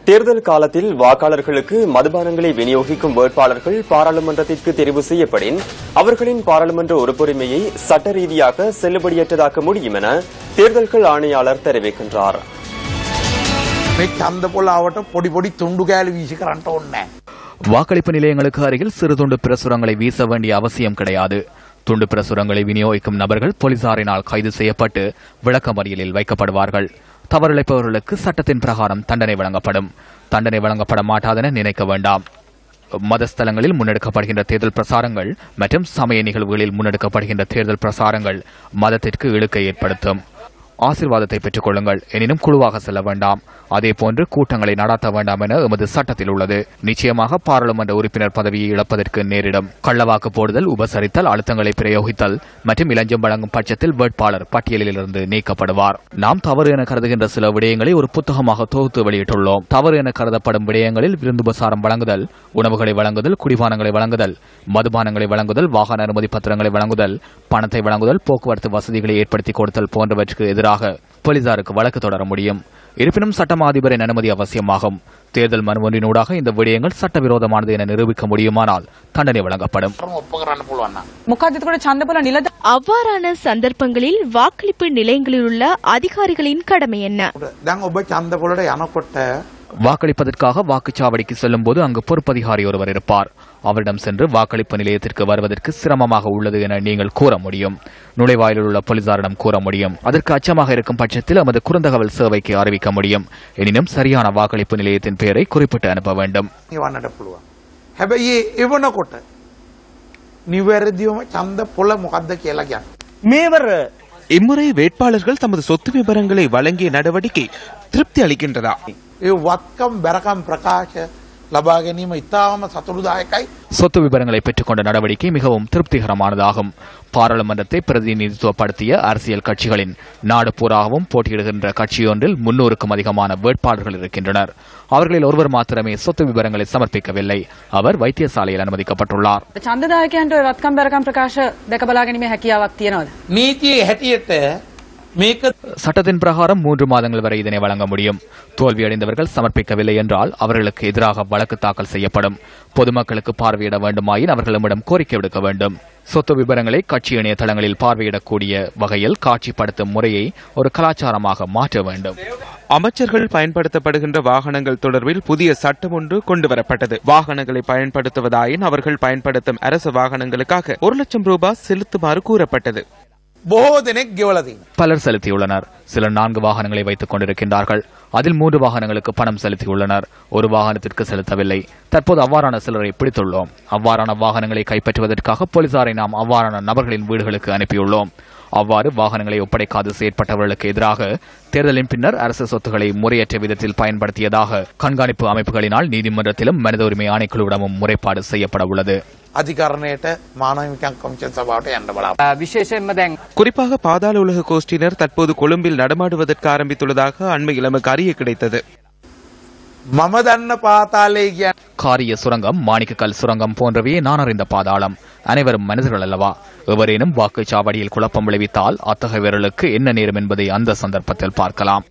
தேர்தல் காலத்தில் வாக்காளர்களுக்கு மதுபானங்களை விநியோகிக்கும் வேட்பாளர்கள் பாராளுமன்றத்திற்கு தெரிவு செய்யப்படின் அவர்களின் பாராளுமன்ற உறுப்புரிமையை சட்ட ரீதியாக செல்லுபடியற்றதாக்க முடியும் என தேர்தல்கள் ஆணையாளர் தெரிவிக்கின்றார். வாக்களிப்பு நிலையங்களுக்கு அருகில் சிறு துண்டு பிரசுரங்களை வீச வேண்டிய அவசியம் கிடையாது. துண்டு பிரசுரங்களை விநியோகிக்கும் நபர்கள் போலீசாரினால் கைது செய்யப்பட்டு விளக்கமறியலில் வைக்கப்படுவார்கள். தவறிழைப்பவர்களுக்கு சட்டத்தின் பிரகாரம் தண்டனை வழங்கப்படும். தண்டனை வழங்கப்பட மாட்டாதென நினைக்க வேண்டாம். மதஸ்தலங்களில் முன்னெடுக்கப்படுகின்ற தேர்தல் பிரசாரங்கள் மற்றும் சமய நிகழ்வுகளில் முன்னெடுக்கப்படுகின்ற தேர்தல் பிரசாரங்கள் மதத்திற்கு இழுக்கை ஏற்படுத்தும். ஆசீர்வாதத்தை பெற்றுக் கொள்ளுங்கள், எனினும் குழுவாக செல்ல வேண்டாம். அதேபோன்று கூட்டங்களை நடாத்த வேண்டாம் என எமது சட்டத்தில் உள்ளது. நிச்சயமாக பாராளுமன்ற உறுப்பினர் பதவியை இழப்பதற்கு நேரிடும். கள்ளவாக்கு போடுதல், உபசரித்தல், அழுத்தங்களை பிரயோகித்தல் மற்றும் இலஞ்சம் வழங்கும் பட்சத்தில் வேட்பாளர் பட்டியலிலிருந்து நீக்கப்படுவார். நாம் தவறு என கருதுகின்ற சில விடயங்களை ஒரு புத்தகமாக தொகுத்து வெளியிட்டுள்ளோம். தவறு என கருதப்படும் விடயங்களில் விருந்துபசாரம் வழங்குதல், உணவுகளை வழங்குதல், குடிபானங்களை வழங்குதல், மதுபானங்களை வழங்குதல், வாகன அனுமதி பத்திரங்களை வழங்குதல், பணத்தை வழங்குதல், போக்குவரத்து வசதிகளை ஏற்படுத்தி கொடுத்தல் போன்றவற்றுக்கு எதிராக போலீசாருக்கு வழக்கு தொடர முடியும். இருப்பினும் சட்டமா அதிபரின் அனுமதி அவசியமாகும். தேர்தல் மனு ஒன்றினூடாக இந்த விடயங்கள் சட்டவிரோதமானது என நிரூபிக்க முடியுமானால் தண்டனை வழங்கப்படும். அவ்வாறான சந்தர்ப்பங்களில் வாக்களிப்பு நிலையங்களில் உள்ள அதிகாரிகளின் கடமை என்ன? வாக்களிப்பதற்காக வாக்குச்சாவடிக்கு செல்லும் போது அங்கு பொறுப்பதிகாரி ஒருவர் இருப்பார். அவரிடம் சென்று வாக்களிப்பு நிலையத்திற்கு வருவதற்கு சிரமமாக உள்ளது என நீங்கள் கூற முடியும். நுழைவாயிலில் உள்ள போலீசாரிடம் கூற முடியும். அதற்கு அச்சமாக இருக்கும் பட்சத்தில் நமது குறுந்தகவல் சேவைக்கு அறிவிக்க முடியும். எனினும் சரியான வாக்களிப்பு நிலையத்தின் பெயரை குறிப்பிட்டு அனுப்ப வேண்டும். இம்முறை வேட்பாளர்கள் தமது சொத்து விவரங்களை வழங்கிய நடவடிக்கை திருப்தி அளிக்கின்றதா? சொத்து விவரங்களை பெற்றுக்கொண்ட நடவடிக்கை மிகவும் திருப்திகரமானதாகும். பாராளுமன்றத்தை பிரதிநிதித்துவப்படுத்திய அரசியல் கட்சிகளின் நாடு பூராகவும் போட்டியிடுகின்ற கட்சியொன்றில் 300க்கும் அதிகமான வேட்பாளர்கள் இருக்கின்றனர். அவர்களில் ஒருவர் மாத்திரமே சொத்து விவரங்களை சமர்ப்பிக்கவில்லை. அவர் வைத்தியசாலையில் அனுமதிக்கப்பட்டுள்ளார். சட்டத்தின் பிரகாரம் 3 மாதங்கள் வரை இதனை வழங்க முடியும். தோல்வியடைந்தவர்கள் சமர்ப்பிக்கவில்லை என்றால் அவர்களுக்கு எதிராக வழக்கு தாக்கல் செய்யப்படும். பொதுமக்களுக்கு பார்வையிட வேண்டுமாயின் அவர்களிடம் கோரிக்கை விடுக்க வேண்டும். சொத்து விவரங்களை கட்சி இணையதளங்களில் பார்வையிடக்கூடிய வகையில் காட்சிப்படுத்தும் முறையை ஒரு கலாச்சாரமாக மாற்ற வேண்டும். அமைச்சர்கள் பயன்படுத்தப்படுகின்ற வாகனங்கள் தொடர்பில் புதிய சட்டம் ஒன்று கொண்டுவரப்பட்டது. வாகனங்களை பயன்படுத்துவதாயின் அவர்கள் பயன்படுத்தும் அரசு வாகனங்களுக்காக 1 லட்சம் ரூபாய் செலுத்துமாறு கூறப்பட்டது. பலர் செலுத்தியுள்ளனர். சிலர் 4 வாகனங்களை வைத்துக் கொண்டிருக்கின்றார்கள். அதில் 3 வாகனங்களுக்கு பணம் செலுத்தியுள்ளனர். ஒரு வாகனத்திற்கு செலுத்தவில்லை. தற்போது அவ்வாறான சிலரை பிடித்துள்ளோம். அவ்வாறான வாகனங்களை கைப்பற்றுவதற்காக போலீசாரை நாம் அவ்வாறான நபர்களின் வீடுகளுக்கு அனுப்பியுள்ளோம். அவ்வாறு வாகனங்களை ஒப்படைக்காது செயற்பட்டவர்களுக்கு எதிராக தேர்தலின் பின்னர் அரசு சொத்துக்களை முறையற்ற விதத்தில் பயன்படுத்தியதாக கண்காணிப்பு அமைப்புகளினால் நீதிமன்றத்திலும் மனித உரிமை ஆணைக்குழுவிடமும் முறைப்பாடு செய்யப்பட உள்ளது. குறிப்பாக பாதாள உலக கோஷ்டியினர் தற்போது கொழும்பில் நடமாடுவதற்கு ஆரம்பித்துள்ளதாக அண்மையில் நமக்கு அறிய கிடைத்தது. காரிய சுரங்கம், மாணிக்கக்கல் சுரங்கம் போன்றவையே நான் அறிந்த பாதாளம். அனைவரும் மனிதர்கள் அல்லவா? எவரேனும் வாக்குச்சாவடியில் குழப்பம் விளைவித்தால் அத்தகையவர்களுக்கு என்ன நேரும் என்பதை அந்த சந்தர்ப்பத்தில் பார்க்கலாம்.